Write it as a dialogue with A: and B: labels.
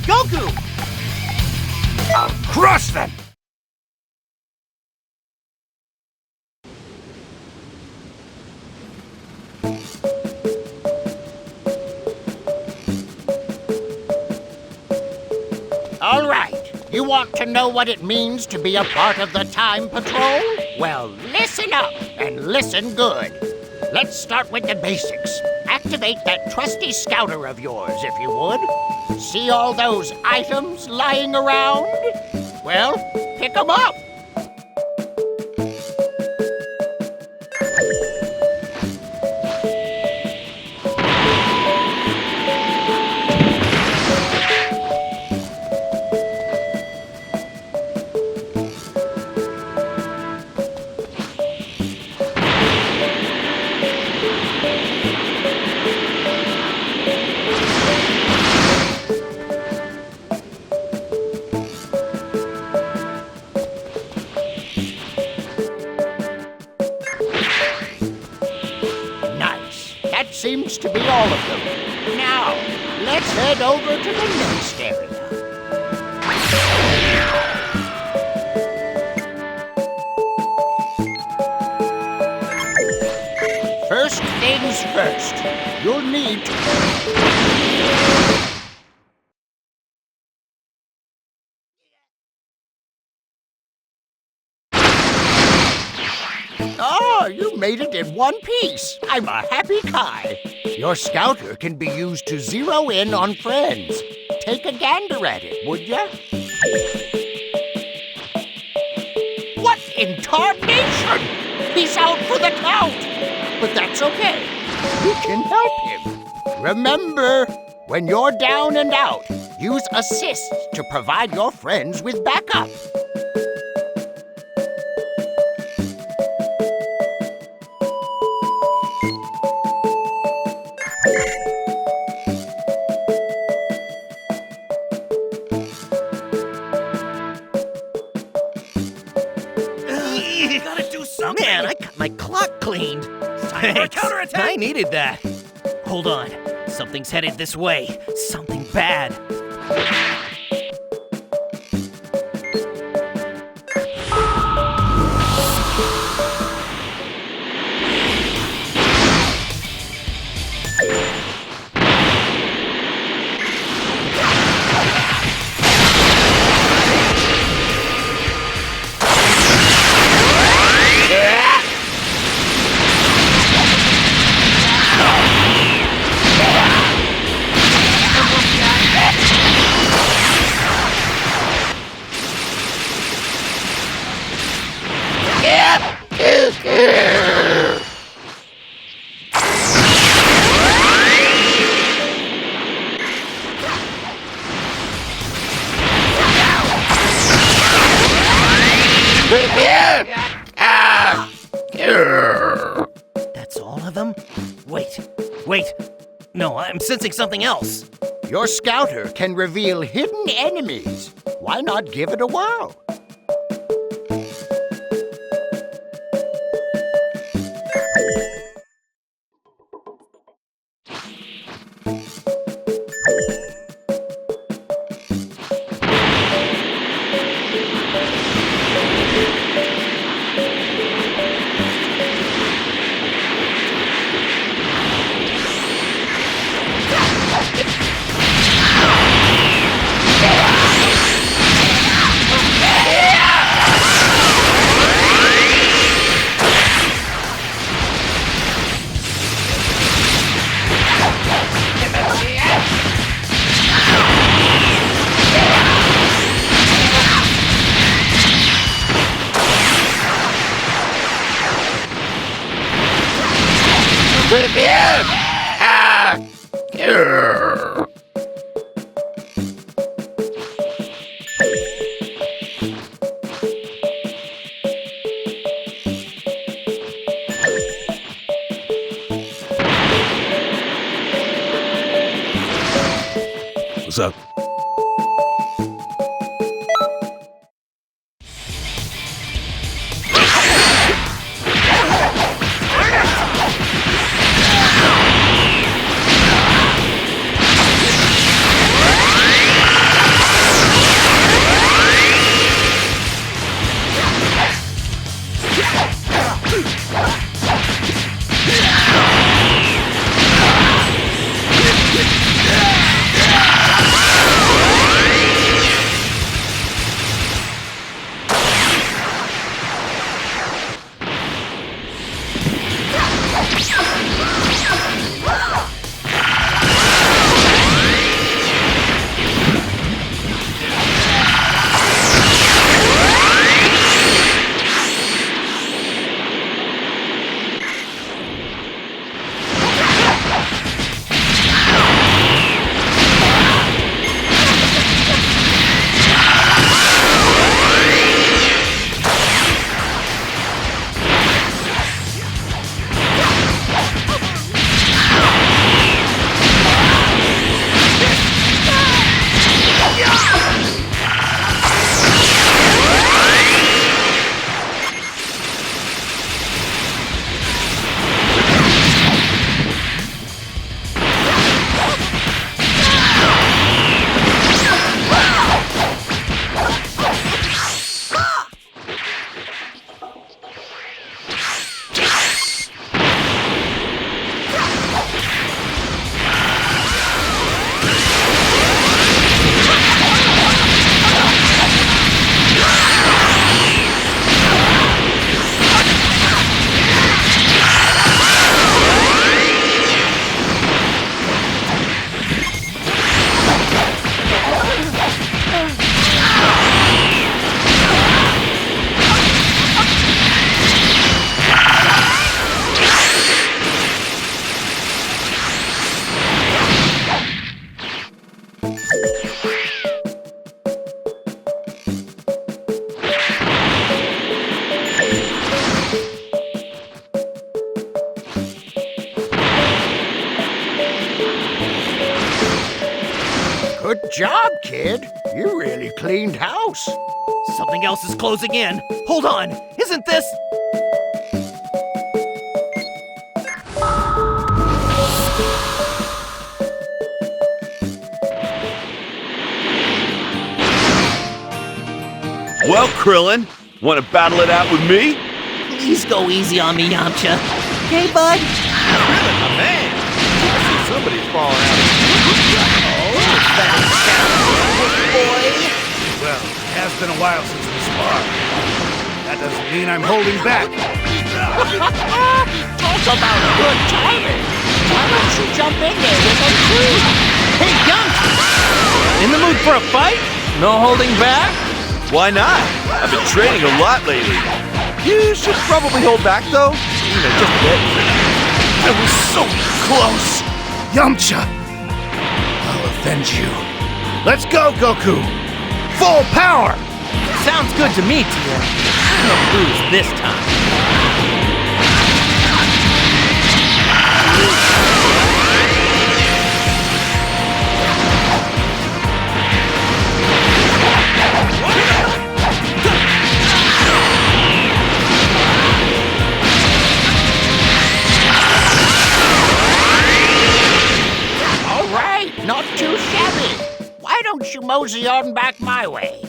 A: Goku!
B: I'll crush them!
A: All right. You want to know what it means to be a part of the Time Patrol? Well, listen up, and listen good. Let's start with the basics. Activate that trusty scouter of yours, if you would. See all those items lying around? Well, pick them up. Seems to be all of them. Now, let's head over to the next area. First things first, you'll need to... Oh, you made it in one piece. I'm a happy Kai. Your scouter can be used to zero in on friends. Take a gander at it, would ya? What in tarnation? He's out for the count. But that's okay. You can help him. Remember, when you're down and out, use assist to provide your friends with backup.
C: Man, I got my clock cleaned.
B: Time for a counterattack!
C: I needed that. Hold on. Something's headed this way. Something bad. That's all of them? Wait. No, I'm sensing something else.
A: Your scouter can reveal hidden enemies. Why not give it a whirl?
B: What's up?
A: Good job, kid. You really cleaned house.
C: Something else is closing in. Hold on. Isn't this...
B: Well, Krillin, want to battle it out with me?
C: Please go easy on me, Yamcha. Okay, bud?
B: Krillin, my man. I see somebody's falling out.
C: Boy.
B: Well, it has been a while since we sparred. That doesn't mean I'm holding back.
A: Talk about good timing. Why don't you jump in there with him too?
C: Hey, Yamcha! In the mood for a fight? No holding back?
B: Why not? I've been training a lot lately. You should probably hold back, though. Just a bit. I was so close. Yamcha, I'll avenge you. Let's go, Goku. Full power.
C: Sounds good to me, Tia. I'll lose this time.
A: All right, not too shabby. Why don't you mosey on back my way?